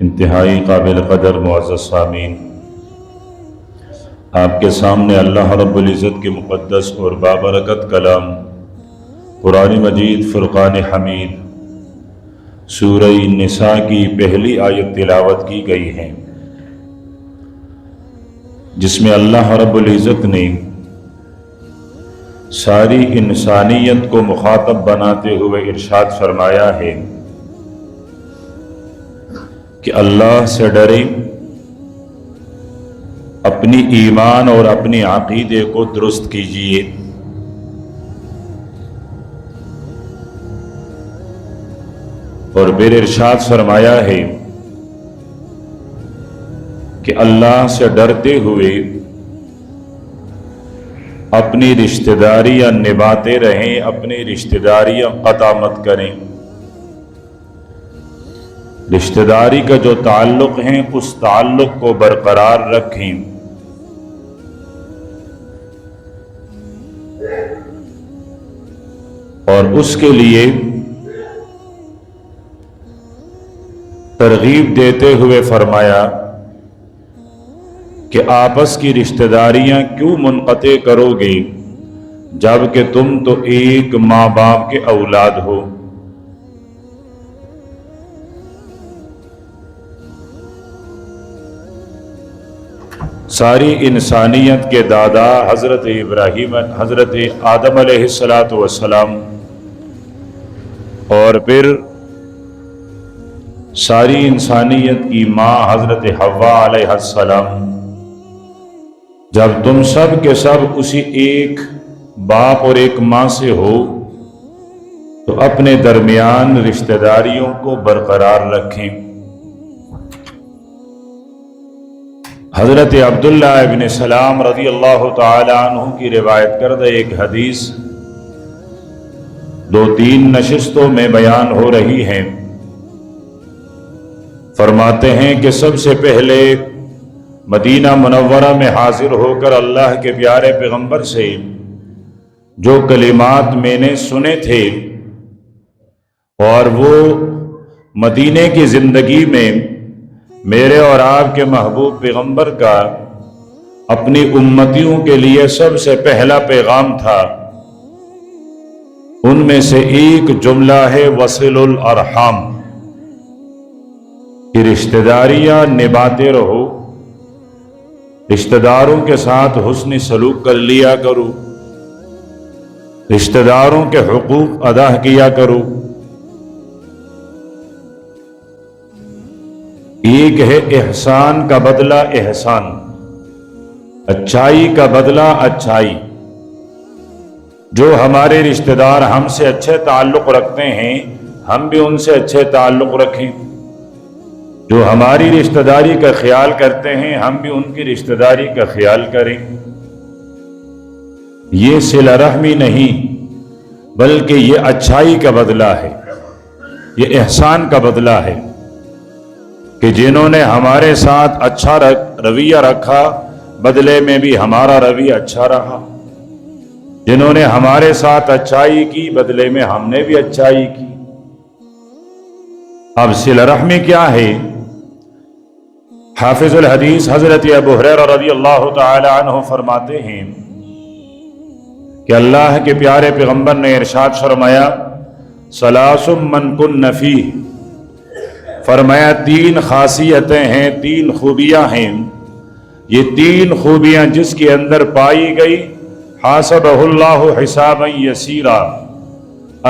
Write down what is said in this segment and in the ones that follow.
انتہائی قابل قدر معزز سامعین، آپ کے سامنے اللہ رب العزت کے مقدس اور بابرکت کلام قرآن مجید فرقان حمید سورہ نساء کی پہلی آیت تلاوت کی گئی ہے، جس میں اللہ رب العزت نے ساری انسانیت کو مخاطب بناتے ہوئے ارشاد فرمایا ہے کہ اللہ سے ڈریں، اپنی ایمان اور اپنی عقیدے کو درست کیجیے، اور پھر ارشاد فرمایا ہے کہ اللہ سے ڈرتے ہوئے اپنی رشتہ داریاں نبھاتے رہیں، اپنی رشتہ داریاں قطع مت کریں۔ رشتہ داری کا جو تعلق ہے اس تعلق کو برقرار رکھیں، اور اس کے لیے ترغیب دیتے ہوئے فرمایا کہ آپس کی رشتہ داریاں کیوں منقطع کرو گے جبکہ تم تو ایک ماں باپ کے اولاد ہو۔ ساری انسانیت کے دادا حضرت ابراہیم، حضرت آدم علیہ السلام، اور پھر ساری انسانیت کی ماں حضرت حوا علیہ السلام، جب تم سب کے سب اسی ایک باپ اور ایک ماں سے ہو تو اپنے درمیان رشتہ داریوں کو برقرار رکھیں۔ حضرت عبداللہ ابن سلام رضی اللہ تعالی عنہ کی روایت کردہ ایک حدیث 2-3 نشستوں میں بیان ہو رہی ہے۔ فرماتے ہیں کہ سب سے پہلے مدینہ منورہ میں حاضر ہو کر اللہ کے پیارے پیغمبر سے جو کلمات میں نے سنے تھے اور وہ مدینے کی زندگی میں میرے اور آپ کے محبوب پیغمبر کا اپنی امتیوں کے لیے سب سے پہلا پیغام تھا، ان میں سے ایک جملہ ہے وصل الارحام، کہ رشتہ داریاں نبھاتے رہو، رشتہ داروں کے ساتھ حسن سلوک کر لیا کرو، رشتہ داروں کے حقوق ادا کیا کرو۔ ایک ہے احسان کا بدلہ احسان، اچھائی کا بدلہ اچھائی۔ جو ہمارے رشتہ دار ہم سے اچھے تعلق رکھتے ہیں ہم بھی ان سے اچھے تعلق رکھیں، جو ہماری رشتہ داری کا خیال کرتے ہیں ہم بھی ان کی رشتہ داری کا خیال کریں۔ یہ صلہ رحمی نہیں بلکہ یہ اچھائی کا بدلہ ہے، یہ احسان کا بدلہ ہے کہ جنہوں نے ہمارے ساتھ اچھا رویہ رکھا بدلے میں بھی ہمارا رویہ اچھا رہا، جنہوں نے ہمارے ساتھ اچھائی کی بدلے میں ہم نے بھی اچھائی کی۔ اب صلہ رحمی کیا ہے؟ حافظ الحدیث حضرت ابو ہریرہ رضی اللہ تعالی عنہ فرماتے ہیں کہ اللہ کے پیارے پیغمبر نے ارشاد فرمایا ثلاث من کن فیہ، فرمایا 3 خاصیتیں ہیں، 3 خوبیاں ہیں، یہ 3 خوبیاں جس کے اندر پائی گئی حاسبہ اللہ حسابا یسیرا،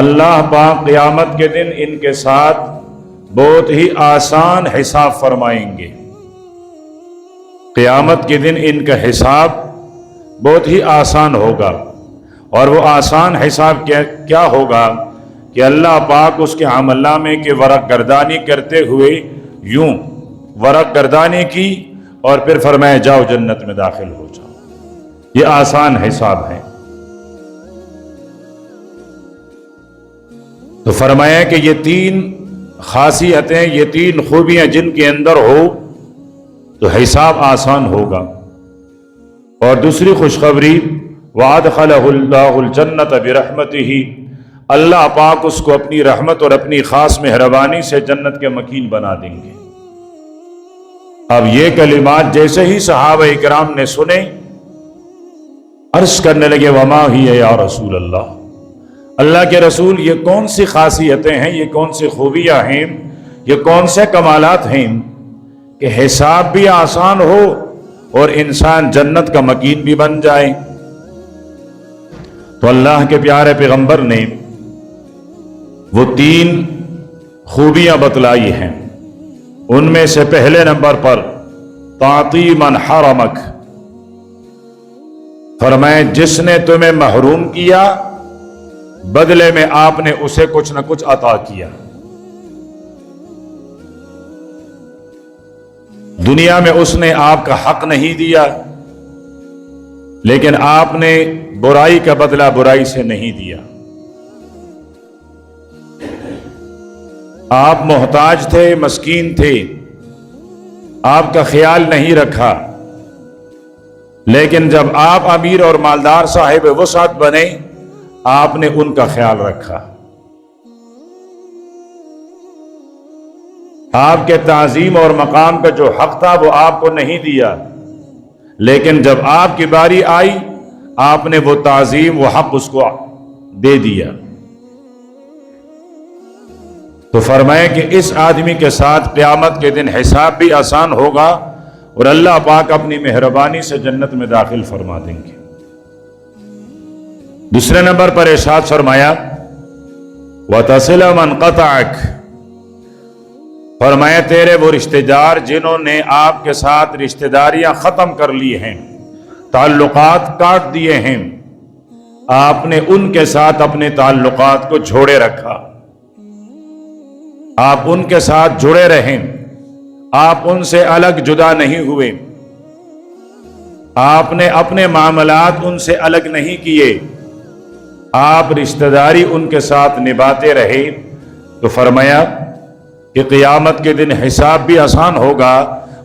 اللہ پاک قیامت کے دن ان کے ساتھ بہت ہی آسان حساب فرمائیں گے۔ قیامت کے دن ان کا حساب بہت ہی آسان ہوگا، اور وہ آسان حساب کیا ہوگا کہ اللہ پاک اس کے عمل نامے کے ورق گردانی کرتے ہوئے یوں ورق گردانی کی اور پھر فرمایا جاؤ جنت میں داخل ہو جاؤ۔ یہ آسان حساب ہے۔ تو فرمایا کہ یہ 3 خاصیتیں، یہ 3 خوبیاں جن کے اندر ہو تو حساب آسان ہوگا۔ اور دوسری خوشخبری وَأَدْخَلَهُ اللَّهُ الْجَنَّةَ بِرَحْمَتِهِ، اللہ پاک اس کو اپنی رحمت اور اپنی خاص مہربانی سے جنت کے مکین بنا دیں گے۔ اب یہ کلمات جیسے ہی صحابہ اکرام نے سنے، عرض کرنے لگے وما ہی یا رسول اللہ، اللہ کے رسول یہ کون سی خاصیتیں ہیں، یہ کون سی خوبیاں ہیں، یہ کون سے کمالات ہیں کہ حساب بھی آسان ہو اور انسان جنت کا مکین بھی بن جائے؟ تو اللہ کے پیارے پیغمبر نے وہ 3 خوبیاں بتلائی ہیں۔ ان میں سے پہلے نمبر پر تعطی من حرمک، فرمائے جس نے تمہیں محروم کیا بدلے میں آپ نے اسے کچھ نہ کچھ عطا کیا۔ دنیا میں اس نے آپ کا حق نہیں دیا، لیکن آپ نے برائی کا بدلہ برائی سے نہیں دیا۔ آپ محتاج تھے، مسکین تھے، آپ کا خیال نہیں رکھا، لیکن جب آپ امیر اور مالدار صاحب وسعت بنے آپ نے ان کا خیال رکھا۔ آپ کے تعظیم اور مقام کا جو حق تھا وہ آپ کو نہیں دیا، لیکن جب آپ کی باری آئی آپ نے وہ تعظیم وہ حق اس کو دے دیا۔ تو فرمائے کہ اس آدمی کے ساتھ قیامت کے دن حساب بھی آسان ہوگا اور اللہ پاک اپنی مہربانی سے جنت میں داخل فرما دیں گے۔ دوسرے نمبر پر ارشاد فرمایا وَتَصِلَ مَنْ قَطَعَكَ، فرمایا تیرے وہ رشتہ دار جنہوں نے آپ کے ساتھ رشتہ داریاں ختم کر لی ہیں، تعلقات کاٹ دیے ہیں، آپ نے ان کے ساتھ اپنے تعلقات کو جوڑے رکھا، آپ ان کے ساتھ جڑے رہیں، آپ ان سے الگ جدا نہیں ہوئے، آپ نے اپنے معاملات ان سے الگ نہیں کیے، آپ رشتہ داری ان کے ساتھ نبھاتے رہے۔ تو فرمایا کہ قیامت کے دن حساب بھی آسان ہوگا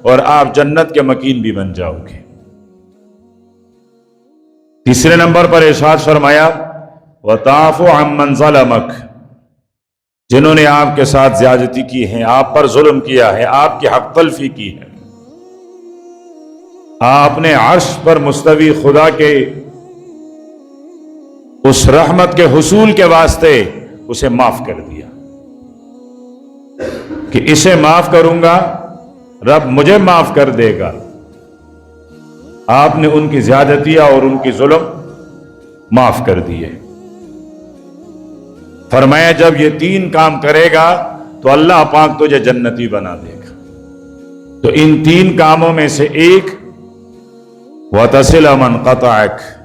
اور آپ جنت کے مکین بھی بن جاؤ گے۔ تیسرے نمبر پر ارشاد فرمایا وَتَعْفُ عَمَّنْ ظَلَمَكَ، جنہوں نے آپ کے ساتھ زیادتی کی ہے، آپ پر ظلم کیا ہے، آپ کی حق تلفی کی ہے، آپ نے عرش پر مستوی خدا کے اس رحمت کے حصول کے واسطے اسے معاف کر دیا کہ اسے معاف کروں گا رب مجھے معاف کر دے گا۔ آپ نے ان کی زیادتیاں اور ان کی ظلم معاف کر دیے۔ فرمایا جب یہ 3 کام کرے گا تو اللہ پاک تجھے جنتی بنا دے گا۔ تو ان 3 کاموں میں سے ایک وَتَصِلَ مَنْ قَطَعَكَ،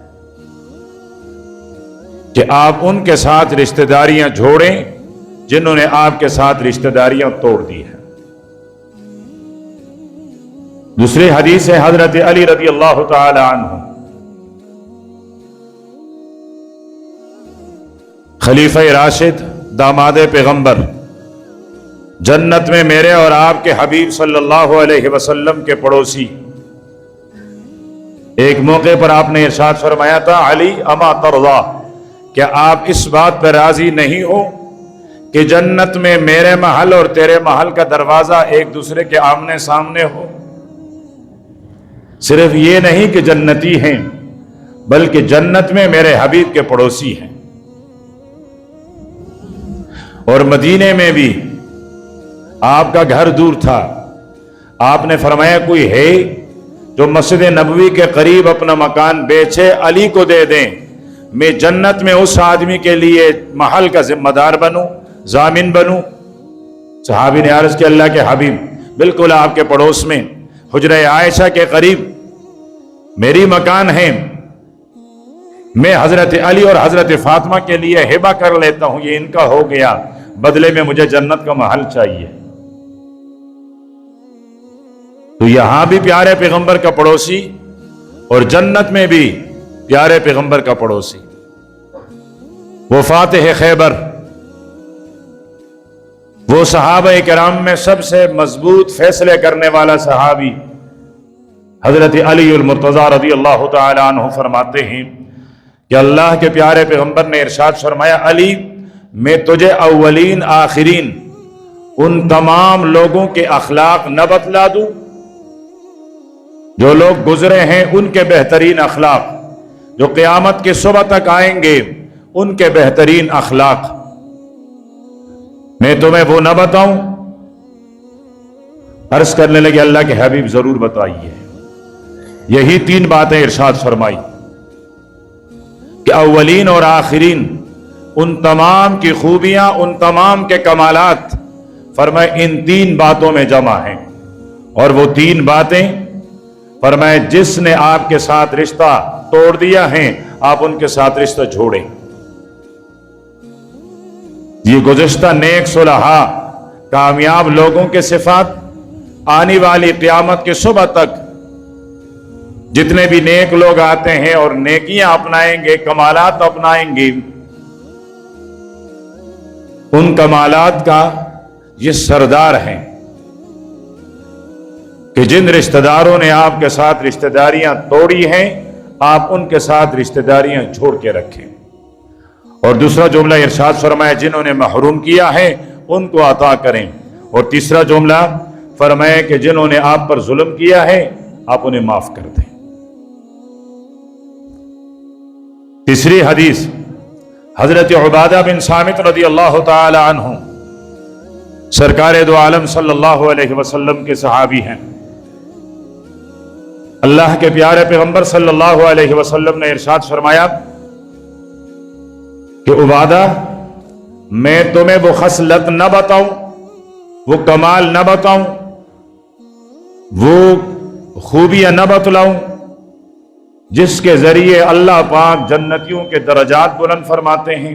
کہ آپ ان کے ساتھ رشتہ داریاں جوڑیں جنہوں نے آپ کے ساتھ رشتہ داریاں توڑ دی ہیں۔ دوسری حدیث ہے حضرت علی رضی اللہ تعالی عنہ، خلیفہ راشد، داماد پیغمبر، جنت میں میرے اور آپ کے حبیب صلی اللہ علیہ وسلم کے پڑوسی۔ ایک موقع پر آپ نے ارشاد فرمایا تھا علی اما ترضا، کیا آپ اس بات پر راضی نہیں ہو کہ جنت میں میرے محل اور تیرے محل کا دروازہ ایک دوسرے کے آمنے سامنے ہو؟ صرف یہ نہیں کہ جنتی ہیں بلکہ جنت میں میرے حبیب کے پڑوسی ہیں۔ اور مدینے میں بھی آپ کا گھر دور تھا، آپ نے فرمایا کوئی ہے جو مسجد نبوی کے قریب اپنا مکان بیچے علی کو دے دیں، میں جنت میں اس آدمی کے لیے محل کا ذمہ دار بنوں، ضامن بنوں۔ صحابی نے عرض کیا اللہ کے حبیب بالکل آپ کے پڑوس میں حجرہ عائشہ کے قریب میری مکان ہے، میں حضرت علی اور حضرت فاطمہ کے لیے ہبہ کر لیتا ہوں، یہ ان کا ہو گیا، بدلے میں مجھے جنت کا محل چاہیے۔ تو یہاں بھی پیارے پیغمبر کا پڑوسی اور جنت میں بھی پیارے پیغمبر کا پڑوسی۔ وہ فاتح خیبر، وہ صحابہ کرام میں سب سے مضبوط فیصلے کرنے والا صحابی حضرت علی المرتضی رضی اللہ تعالی عنہ فرماتے ہیں کہ اللہ کے پیارے پیغمبر نے ارشاد فرمایا علی میں تجھے اولین آخرین ان تمام لوگوں کے اخلاق نہ بتلا دوں جو لوگ گزرے ہیں ان کے بہترین اخلاق، جو قیامت کی صبح تک آئیں گے ان کے بہترین اخلاق، میں تمہیں وہ نہ بتاؤں؟ عرض کرنے لگے اللہ کے حبیب ضرور بتائیے۔ یہی 3 باتیں ارشاد فرمائی کہ اولین اور آخرین ان تمام کی خوبیاں، ان تمام کے کمالات فرمائے ان 3 باتوں میں جمع ہیں، اور وہ 3 باتیں فرمائے جس نے آپ کے ساتھ رشتہ توڑ دیا ہے آپ ان کے ساتھ رشتہ جوڑیں۔ یہ گزشتہ نیک صلحاء کامیاب لوگوں کے صفات، آنے والی قیامت کی صبح تک جتنے بھی نیک لوگ آتے ہیں اور نیکیاں اپنائیں گے، کمالات اپنائیں گے، ان کمالات کا یہ سردار ہیں کہ جن رشتہ داروں نے آپ کے ساتھ رشتہ داریاں توڑی ہیں آپ ان کے ساتھ رشتہ داریاں چھوڑ کے رکھیں۔ اور دوسرا جملہ ارشاد فرمایا جنہوں نے محروم کیا ہے ان کو عطا کریں، اور تیسرا جملہ فرمایا کہ جنہوں نے آپ پر ظلم کیا ہے آپ انہیں معاف کر دیں۔ تیسری حدیث حضرت عبادہ بن صامت رضی اللہ تعالی عنہ، سرکار دو عالم صلی اللہ علیہ وسلم کے صحابی ہیں۔ اللہ کے پیارے پیغمبر صلی اللہ علیہ وسلم نے ارشاد فرمایا کہ عبادہ میں تمہیں وہ خصلت نہ بتاؤں، وہ کمال نہ بتاؤں، وہ خوبیاں نہ بتلاؤں جس کے ذریعے اللہ پاک جنتیوں کے درجات بلند فرماتے ہیں،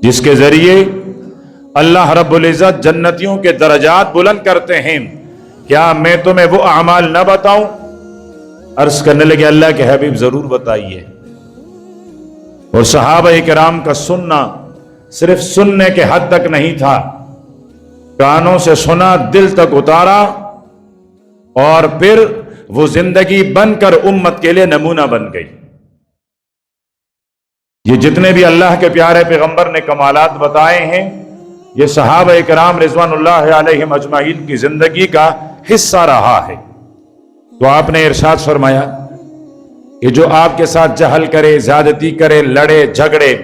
جس کے ذریعے اللہ رب العزت جنتیوں کے درجات بلند کرتے ہیں، کیا میں تمہیں وہ اعمال نہ بتاؤں؟ عرض کرنے لگے اللہ کے حبیب ضرور بتائیے۔ اور صحابہ کرام کا سننا صرف سننے کے حد تک نہیں تھا، کانوں سے سنا، دل تک اتارا، اور پھر وہ زندگی بن کر امت کے لیے نمونہ بن گئی۔ یہ جتنے بھی اللہ کے پیارے پیغمبر نے کمالات بتائے ہیں یہ صحابہ کرام رضوان اللہ علیہم اجمعین کی زندگی کا حصہ رہا ہے۔ تو آپ نے ارشاد فرمایا کہ جو آپ کے ساتھ جہل کرے، زیادتی کرے، لڑے جھگڑے،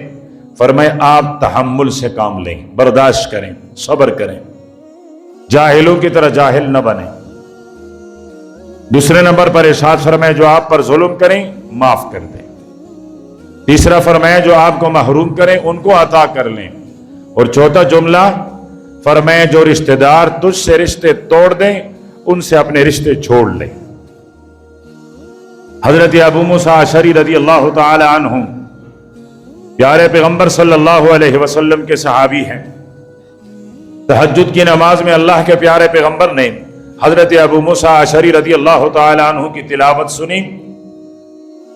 فرمائے آپ تحمل سے کام لیں، برداشت کریں، صبر کریں، جاہلوں کی طرح جاہل نہ بنیں۔ دوسرے نمبر پر ارشاد فرمائے جو آپ پر ظلم کریں معاف کر دیں۔ تیسرا فرمایا جو آپ کو محروم کریں ان کو عطا کر لیں۔ اور چوتھا جملہ فرمائے جو رشتہ دار تجھ سے رشتے توڑ دیں ان سے اپنے رشتے چھوڑ لیں۔ حضرت ابو موسیٰ اشعری رضی اللہ تعالی عنہ پیارے پیغمبر صلی اللہ علیہ وسلم کے صحابی ہیں۔ تہجد کی نماز میں اللہ کے پیارے پیغمبر نے حضرت ابو موسیٰ اشعری رضی اللہ تعالی عنہ کی تلاوت سنی۔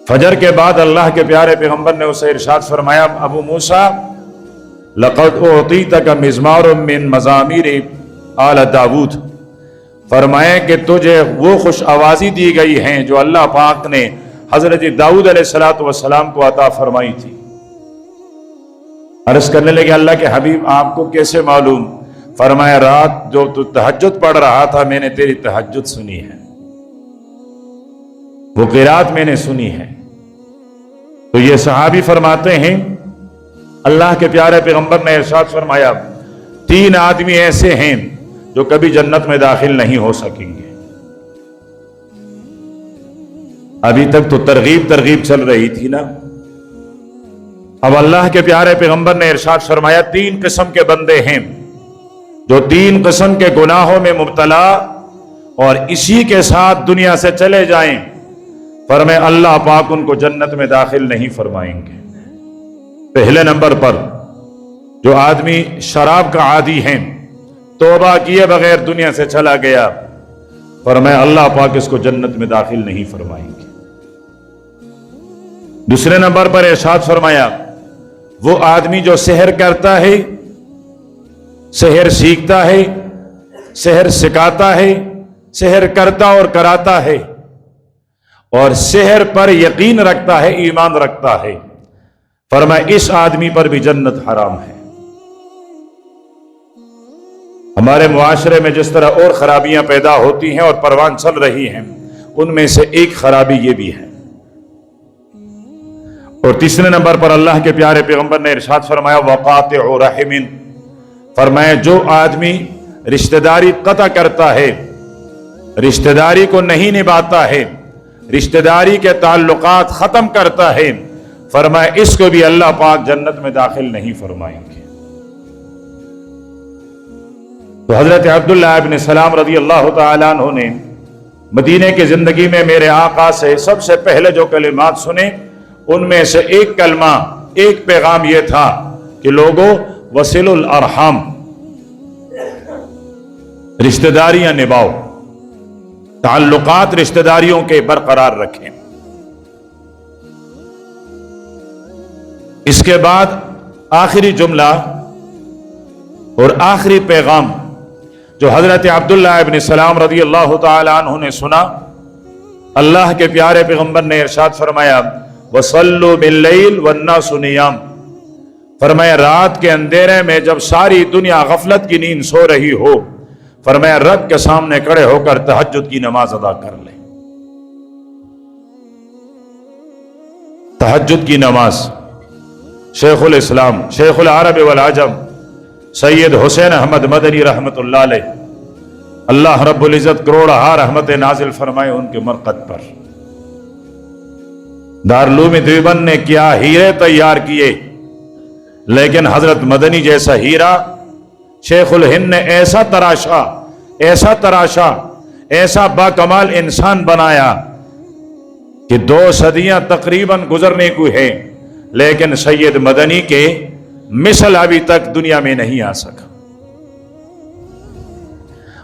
فجر کے بعد اللہ کے پیارے پیغمبر نے اسے ارشاد فرمایا ابو موسیٰ لقد اعطیتک مزمار من مزامیر آل داود، فرمائے کہ تجھے وہ خوش آوازی دی گئی ہیں جو اللہ پاک نے حضرت داؤد علیہ السلام کو عطا فرمائی تھی۔ عرض کرنے لگے اللہ کے حبیب آپ کو کیسے معلوم؟ فرمایا رات جو تو تہجد پڑھ رہا تھا میں نے تیری تہجد سنی ہے، وہ قرات میں نے سنی ہے۔ تو یہ صحابی فرماتے ہیں اللہ کے پیارے پیغمبر نے ارشاد فرمایا 3 آدمی ایسے ہیں جو کبھی جنت میں داخل نہیں ہو سکیں گے۔ ابھی تک تو ترغیب چل رہی تھی نا، اب اللہ کے پیارے پیغمبر نے ارشاد فرمایا 3 قسم کے بندے ہیں جو 3 قسم کے گناہوں میں مبتلا اور اسی کے ساتھ دنیا سے چلے جائیں، فرمائے اللہ پاک ان کو جنت میں داخل نہیں فرمائیں گے۔ پہلے نمبر پر جو آدمی شراب کا عادی ہیں، توبہ کیے بغیر دنیا سے چلا گیا، فرمایا اللہ پاک اس کو جنت میں داخل نہیں فرمائیں گے۔ دوسرے نمبر پر ارشاد فرمایا وہ آدمی جو سحر کرتا ہے، سحر سیکھتا ہے، سحر سکھاتا ہے، سحر کرتا اور کراتا ہے، اور سحر پر یقین رکھتا ہے، ایمان رکھتا ہے، فرمایا اس آدمی پر بھی جنت حرام ہے۔ ہمارے معاشرے میں جس طرح اور خرابیاں پیدا ہوتی ہیں اور پروان چل رہی ہیں، ان میں سے ایک خرابی یہ بھی ہے۔ اور تیسرے نمبر پر اللہ کے پیارے پیغمبر نے ارشاد فرمایا وقاطع رحم، فرمایا جو آدمی رشتہ داری قطع کرتا ہے، رشتہ داری کو نہیں نبھاتا ہے، رشتہ داری کے تعلقات ختم کرتا ہے، فرمایا اس کو بھی اللہ پاک جنت میں داخل نہیں فرمائیں گے۔ تو حضرت عبداللہ ابن سلام رضی اللہ تعالیٰ عنہ نے مدینے کی زندگی میں میرے آقا سے سب سے پہلے جو کلمات سنے، ان میں سے ایک کلمہ، ایک پیغام یہ تھا کہ لوگوں وصل الارحام، رشتہ داریاں نبھاؤ، تعلقات رشتہ داریوں کے برقرار رکھیں۔ اس کے بعد آخری جملہ اور آخری پیغام جو حضرت عبداللہ ابن سلام رضی اللہ تعالی عنہ نے سنا، اللہ کے پیارے پیغمبر نے ارشاد فرمایا وَصَلُّوا بِاللَّيْلِ وَالنَّاسُ نِيَامٌ، فرمایا رات کے اندھیرے میں جب ساری دنیا غفلت کی نیند سو رہی ہو، فرمایا رب کے سامنے کھڑے ہو کر تہجد کی نماز ادا کر لیں۔ تہجد کی نماز شیخ الاسلام، شیخ العرب والعجم، سید حسین احمد مدنی رحمت اللہ علیہ، اللہ رب العزت کروڑہا رحمت نازل فرمائے ان کے مرقد پر۔ دارالعلوم دیوبند نے کیا ہیرے تیار کیے، لیکن حضرت مدنی جیسا ہیرا شیخ الہند نے ایسا تراشا، ایسا تراشا، ایسا باکمال انسان بنایا کہ 2 صدیاں تقریباً گزرنے کو ہیں، لیکن سید مدنی کے مثل ابھی تک دنیا میں نہیں آ سکا۔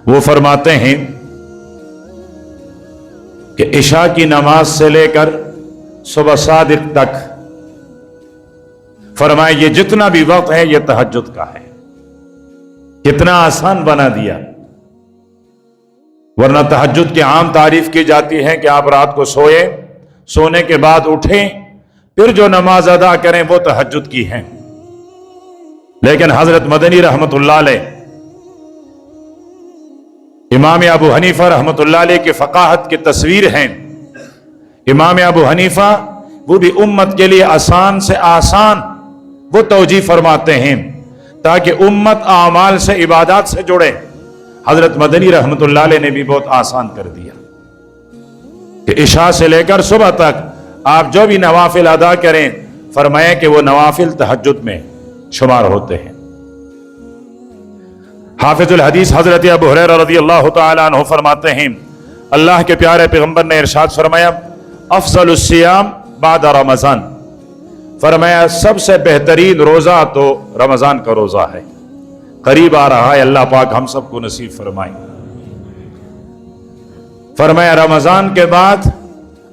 وہ فرماتے ہیں کہ عشاء کی نماز سے لے کر صبح صادق تک، فرمائے یہ جتنا بھی وقت ہے یہ تہجد کا ہے۔ کتنا آسان بنا دیا، ورنہ تہجد کی عام تعریف کی جاتی ہے کہ آپ رات کو سوئے، سونے کے بعد اٹھیں، پھر جو نماز ادا کریں وہ تہجد کی ہیں، لیکن حضرت مدنی رحمت اللہ علیہ، امام ابو حنیفہ رحمت اللہ علیہ کی فقاہت کی تصویر ہیں۔ امام ابو حنیفہ وہ بھی امت کے لیے آسان سے آسان وہ توجیہ فرماتے ہیں تاکہ امت اعمال سے، عبادات سے جڑے۔ حضرت مدنی رحمت اللہ علیہ نے بھی بہت آسان کر دیا کہ عشاء سے لے کر صبح تک آپ جو بھی نوافل ادا کریں، فرمایا کہ وہ نوافل تہجد میں شمار ہوتے ہیں۔ حافظ الحدیث حضرت ابو ہریرہ رضی اللہ تعالی عنہ فرماتے ہیں اللہ کے پیارے پیغمبر نے ارشاد فرمایا افضل الصیام بعد رمضان، فرمایا سب سے بہترین روزہ تو رمضان کا روزہ ہے، قریب آ رہا ہے، اللہ پاک ہم سب کو نصیب فرمائے۔ فرمایا رمضان کے بعد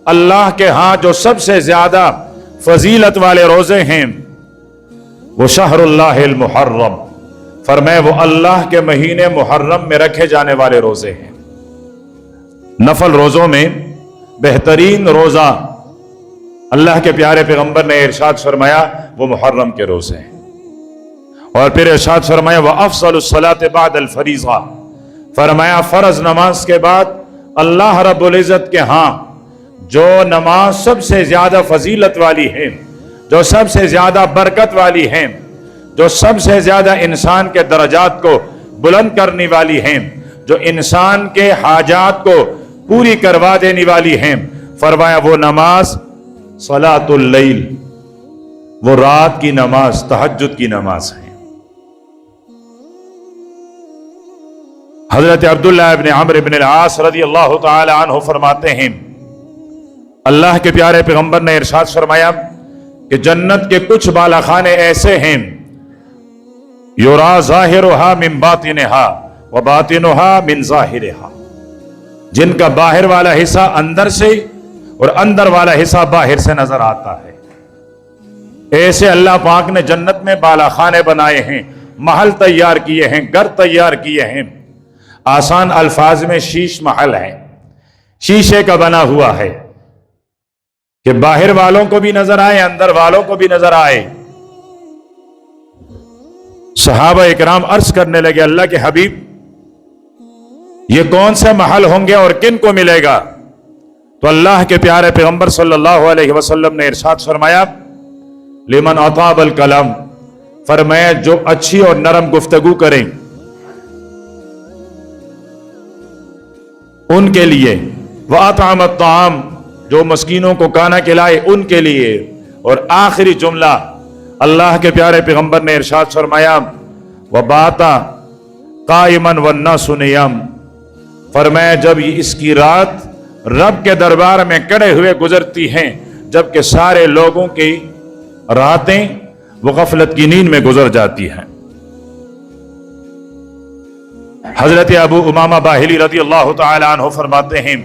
اللہ کے ہاں جو سب سے زیادہ فضیلت والے روزے ہیں وہ شہر اللہ المحرم، فرمایا وہ اللہ کے مہینے محرم میں رکھے جانے والے روزے ہیں۔ نفل روزوں میں بہترین روزہ اللہ کے پیارے پیغمبر نے ارشاد فرمایا وہ محرم کے روزے ہیں، اور پھر ارشاد فرمایا وَأَفْضَلُ الصَّلَاةِ بَعْدَ الْفَرِيضَةِ، فرمایا فرض نماز کے بعد اللہ رب العزت کے ہاں جو نماز سب سے زیادہ فضیلت والی ہے، جو سب سے زیادہ برکت والی ہے، جو سب سے زیادہ انسان کے درجات کو بلند کرنے والی ہیں، جو انسان کے حاجات کو پوری کروا دینے والی ہیں، فرمایا وہ نماز صلاۃ اللیل، وہ رات کی نماز، تہجد کی نماز ہے۔ حضرت عبداللہ ابن عمرو ابن العاص رضی اللہ تعالی عنہ فرماتے ہیں اللہ کے پیارے پیغمبر نے ارشاد فرمایا کہ جنت کے کچھ بالا خانے ایسے ہیں یرا ظاہرہا من باطنہا و باطنہا من ظاہرہا، جن کا باہر والا حصہ اندر سے اور اندر والا حصہ باہر سے نظر آتا ہے۔ ایسے اللہ پاک نے جنت میں بالا خانے بنائے ہیں، محل تیار کیے ہیں، گھر تیار کیے ہیں۔ آسان الفاظ میں شیش محل ہے، شیشے کا بنا ہوا ہے کہ باہر والوں کو بھی نظر آئے، اندر والوں کو بھی نظر آئے۔ صحابہ اکرام عرض کرنے لگے اللہ کے حبیب یہ کون سے محل ہوں گے اور کن کو ملے گا؟ تو اللہ کے پیارے پیغمبر صلی اللہ علیہ وسلم نے ارشاد فرمایا لمن اطاب الکلام، فرمایا جو اچھی اور نرم گفتگو کریں ان کے لیے، وَأَطْعَمَ الطَّعَامَ، جو مسکینوں کو کھانا کھلائے ان کے لیے، اور آخری جملہ اللہ کے پیارے پیغمبر نے ارشاد فرمایا وَبَاتَ قَائِمًا وَالنَّاسُ نِيَامٌ، فرمایا جب اس کی رات رب کے دربار میں کڑے ہوئے گزرتی ہیں جبکہ سارے لوگوں کی راتیں وہ غفلت کی نیند میں گزر جاتی ہیں۔ حضرت ابو امامہ باہلی رضی اللہ تعالی عنہ فرماتے ہیں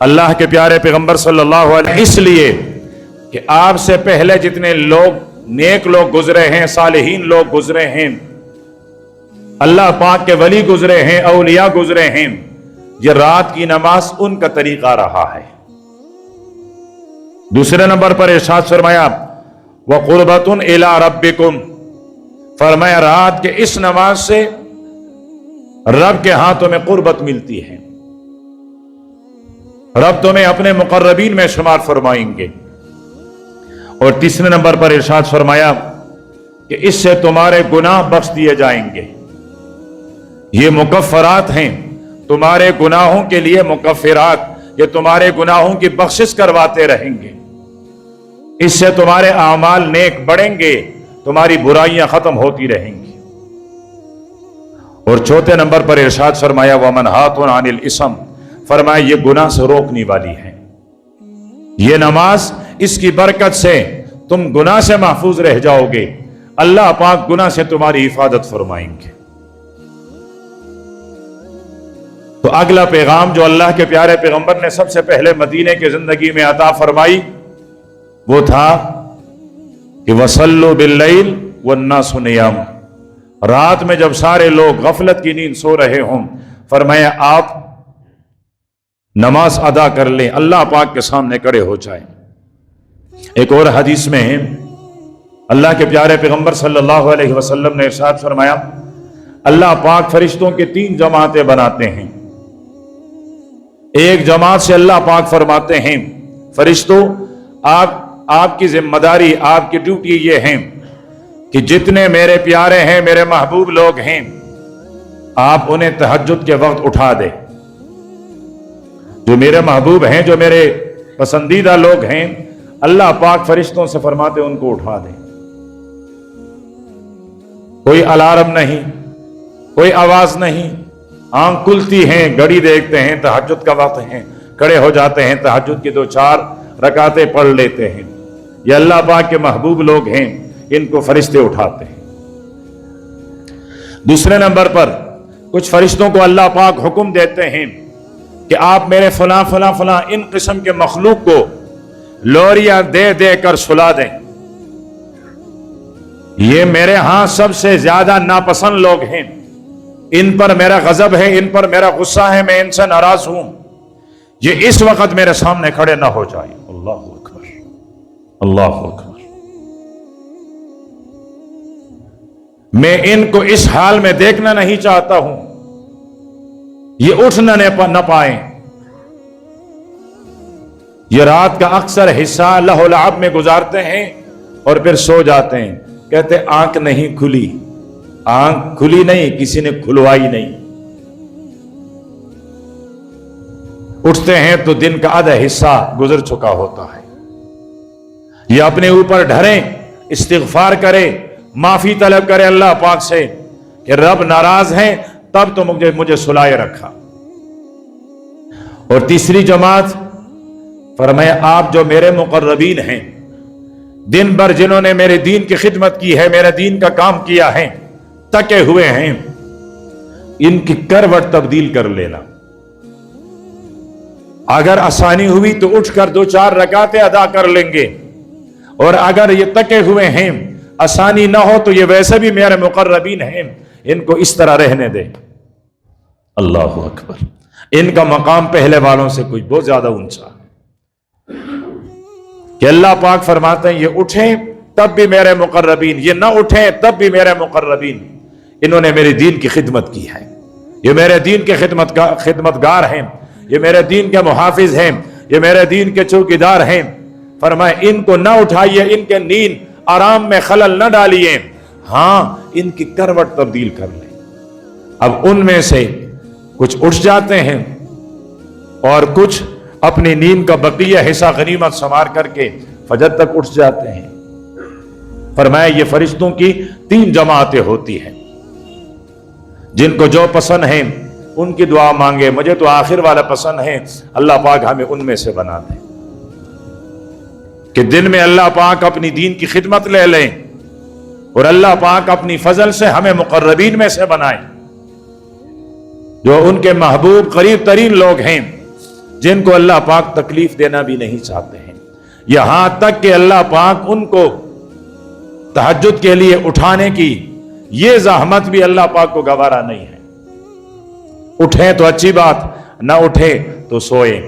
اللہ کے پیارے پیغمبر صلی اللہ علیہ وسلم، اس لیے کہ آپ سے پہلے جتنے لوگ نیک لوگ گزرے ہیں، صالحین لوگ گزرے ہیں، اللہ پاک کے ولی گزرے ہیں، اولیاء گزرے ہیں، یہ رات کی نماز ان کا طریقہ رہا ہے۔ دوسرے نمبر پر ارشاد فرمایا وَقُرْبَةٌ إِلَىٰ رَبِّكُمْ، فرمایا رات کے اس نماز سے رب کے ہاں تمہیں قربت ملتی ہے، رب تمہیں اپنے مقربین میں شمار فرمائیں گے۔ اور تیسرے نمبر پر ارشاد فرمایا کہ اس سے تمہارے گناہ بخش دیے جائیں گے، یہ مکفرات ہیں، تمہارے گناہوں کے لیے مکفرات، یہ تمہارے گناہوں کی بخشش کرواتے رہیں گے، اس سے تمہارے اعمال نیک بڑھیں گے، تمہاری برائیاں ختم ہوتی رہیں گی۔ اور چوتھے نمبر پر ارشاد فرمایا وَمَنْهَاتٌ عَنِ الْإِثْمِ، فرمایا یہ گناہ سے روکنے والی ہے، یہ نماز اس کی برکت سے تم گناہ سے محفوظ رہ جاؤ گے، اللہ پاک گناہ سے تمہاری حفاظت فرمائیں گے۔ تو اگلا پیغام جو اللہ کے پیارے پیغمبر نے سب سے پہلے مدینے کی زندگی میں عطا فرمائی وہ تھا کہ وَصَلُّوا بِاللَّيْلِ وَالنَّاسُ نِيَامٌ، رات میں جب سارے لوگ غفلت کی نیند سو رہے ہوں، فرمایا آپ نماز ادا کر لیں، اللہ پاک کے سامنے کھڑے ہو جائیں۔ ایک اور حدیث میں ہے اللہ کے پیارے پیغمبر صلی اللہ علیہ وسلم نے ارشاد فرمایا اللہ پاک فرشتوں کے 3 جماعتیں بناتے ہیں، ایک جماعت سے اللہ پاک فرماتے ہیں فرشتوں آپ کی ذمہ داری، آپ کی ڈیوٹی یہ ہے کہ جتنے میرے پیارے ہیں، میرے محبوب لوگ ہیں، آپ انہیں تہجد کے وقت اٹھا دیں، جو میرے محبوب ہیں، جو میرے پسندیدہ لوگ ہیں، اللہ پاک فرشتوں سے فرماتے ان کو اٹھا دیں، کوئی الارم نہیں، کوئی آواز نہیں، آنکھ کھلتی ہیں، گھڑی دیکھتے ہیں، تہجد کا وقت ہے، کھڑے ہو جاتے ہیں، تہجد کی 2-4 رکعتیں پڑھ لیتے ہیں، یہ اللہ پاک کے محبوب لوگ ہیں، ان کو فرشتے اٹھاتے ہیں۔ دوسرے نمبر پر کچھ فرشتوں کو اللہ پاک حکم دیتے ہیں کہ آپ میرے فلاں فلاں فلاں ان قسم کے مخلوق کو لوریاں دے دے کر سلا دیں، یہ میرے ہاں سب سے زیادہ ناپسند لوگ ہیں، ان پر میرا غضب ہے، ان پر میرا غصہ ہے، میں ان سے ناراض ہوں، یہ اس وقت میرے سامنے کھڑے نہ ہو جائیں۔ اللہ اکبر، اللہ اکبر، میں ان کو اس حال میں دیکھنا نہیں چاہتا ہوں، یہ اٹھنا نہ پائیں۔ یہ رات کا اکثر حصہ لہو لعب میں گزارتے ہیں اور پھر سو جاتے ہیں، کہتے آنکھ نہیں کھلی، آنکھ کھلی نہیں، کسی نے کھلوائی نہیں، اٹھتے ہیں تو دن کا آدھا حصہ گزر چکا ہوتا ہے۔ یہ اپنے اوپر ڈھریں، استغفار کرے، معافی طلب کرے اللہ پاک سے کہ رب ناراض ہیں، تب تو مجھے سلائے رکھا۔ اور تیسری جماعت فرمایا آپ جو میرے مقربین ہیں، دن بھر جنہوں نے میرے دین کی خدمت کی ہے، میرے دین کا کام کیا ہے، تکے ہوئے ہیں، ان کی کروٹ تبدیل کر لینا، اگر آسانی ہوئی تو اٹھ کر 2-4 رکعتیں ادا کر لیں گے، اور اگر یہ تکے ہوئے ہیں، آسانی نہ ہو تو یہ ویسے بھی میرے مقربین ہیں، ان کو اس طرح رہنے دیں۔ اللہ اکبر، ان کا مقام پہلے والوں سے کچھ بہت زیادہ اونچا کہ اللہ پاک فرماتے ہیں یہ اٹھیں تب بھی میرے مقربین، یہ نہ اٹھیں تب بھی میرے مقربین، انہوں نے میرے دین کی خدمت کی ہے، یہ میرے دین کے خدمتگار ہیں، یہ میرے دین کے محافظ ہیں، یہ میرے دین کے چوکیدار ہیں۔ فرمائے ان کو نہ اٹھائیے، ان کے نیند آرام میں خلل نہ ڈالیے، ہاں ان کی کروٹ تبدیل کر لیں۔ اب ان میں سے کچھ اٹھ جاتے ہیں اور کچھ اپنی نیند کا بقیہ حصہ غنیمت شمار کر کے فجر تک اٹھ جاتے ہیں۔ فرمایا یہ فرشتوں کی 3 جماعتیں ہوتی ہیں، جن کو جو پسند ہے ان کی دعا مانگے۔ مجھے تو آخر والا پسند ہے، اللہ پاک ہمیں ان میں سے بنا دے کہ دن میں اللہ پاک اپنی دین کی خدمت لے لیں اور اللہ پاک اپنی فضل سے ہمیں مقربین میں سے بنائے، جو ان کے محبوب قریب ترین لوگ ہیں، جن کو اللہ پاک تکلیف دینا بھی نہیں چاہتے ہیں، یہاں تک کہ اللہ پاک ان کو تہجد کے لیے اٹھانے کی یہ زحمت بھی اللہ پاک کو گوارا نہیں ہے۔ اٹھیں تو اچھی بات، نہ اٹھے تو سوئے۔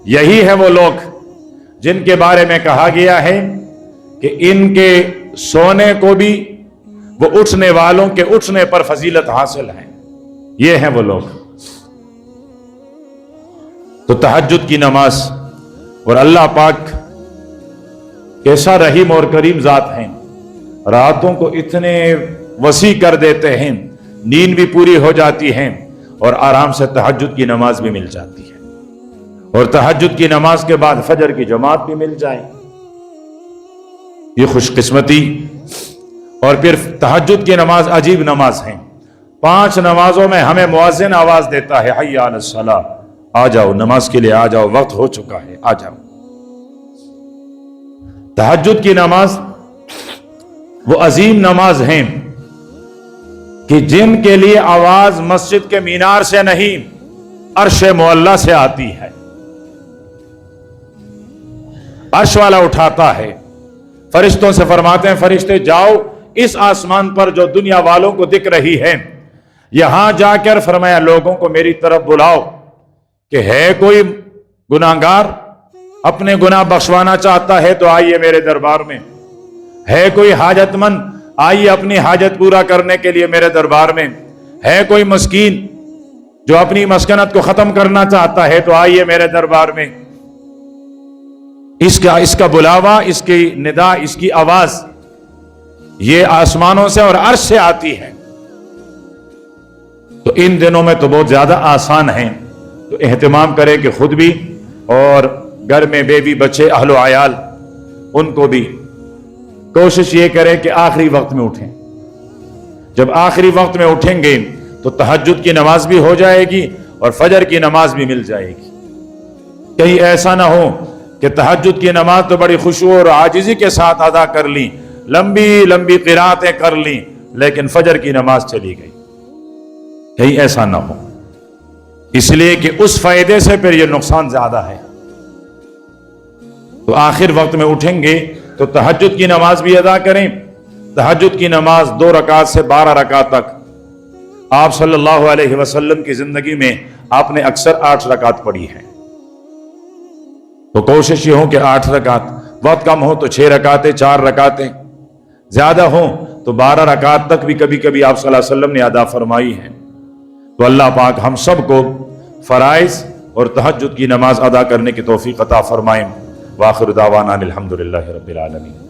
یہی ہے وہ لوگ جن کے بارے میں کہا گیا ہے کہ ان کے سونے کو بھی وہ اٹھنے والوں کے اٹھنے پر فضیلت حاصل ہے۔ یہ ہیں وہ لوگ۔ تو تہجد کی نماز، اور اللہ پاک کیسا رحیم اور کریم ذات ہیں، راتوں کو اتنے وسیع کر دیتے ہیں، نیند بھی پوری ہو جاتی ہے اور آرام سے تہجد کی نماز بھی مل جاتی ہے، اور تہجد کی نماز کے بعد فجر کی جماعت بھی مل جائے، یہ خوش قسمتی۔ اور پھر تہجد کی نماز عجیب نماز ہے۔ 5 نمازوں میں ہمیں مؤذن آواز دیتا ہے، حی علی الصلاۃ، آ جاؤ نماز کے لیے، آ جاؤ وقت ہو چکا ہے، آ جاؤ۔ تہجد کی نماز وہ عظیم نماز ہیں کہ جن کے لیے آواز مسجد کے مینار سے نہیں، عرش معلی سے آتی ہے، عرش والا اٹھاتا ہے، فرشتوں سے فرماتے ہیں فرشتے جاؤ اس آسمان پر جو دنیا والوں کو دکھ رہی ہے، یہاں جا کر فرمایا لوگوں کو میری طرف بلاؤ کہ ہے کوئی گناہگار اپنے گناہ بخشوانا چاہتا ہے تو آئیے میرے دربار میں، ہے کوئی حاجت مند آئیے اپنی حاجت پورا کرنے کے لیے میرے دربار میں، ہے کوئی مسکین جو اپنی مسکنت کو ختم کرنا چاہتا ہے تو آئیے میرے دربار میں۔ اس کا بلاوا، اس کی ندا، اس کی آواز یہ آسمانوں سے اور عرش سے آتی ہے۔ تو ان دنوں میں تو بہت زیادہ آسان ہیں، تو اہتمام کرے کہ خود بھی اور گھر میں بیوی بچے اہل و عیال ان کو بھی کوشش یہ کرے کہ آخری وقت میں اٹھیں۔ جب آخری وقت میں اٹھیں گے تو تہجد کی نماز بھی ہو جائے گی اور فجر کی نماز بھی مل جائے گی۔ کہیں ایسا نہ ہو کہ تہجد کی نماز تو بڑی خشوع اور عاجزی کے ساتھ ادا کر لی، لمبی لمبی قراتیں کر لی، لیکن فجر کی نماز چلی گئی، کہیں ایسا نہ ہو، اس لیے کہ اس فائدے سے پھر یہ نقصان زیادہ ہے۔ تو آخر وقت میں اٹھیں گے تو تہجد کی نماز بھی ادا کریں۔ تہجد کی نماز 2 رکعت سے 12 رکعت تک، آپ صلی اللہ علیہ وسلم کی زندگی میں آپ نے اکثر 8 رکعت پڑھی ہے، تو کوشش یہ ہو کہ 8 رکعت، وقت کم ہو تو 6 رکعتیں، 4 رکعتیں، زیادہ ہوں تو 12 رکعت تک بھی کبھی کبھی آپ صلی اللہ علیہ وسلم نے ادا فرمائی ہے۔ تو اللہ پاک ہم سب کو فرائض اور تہجد کی نماز ادا کرنے کی توفیق عطا فرمائیں۔ وآخر دعوانا الحمدللہ رب العالمین۔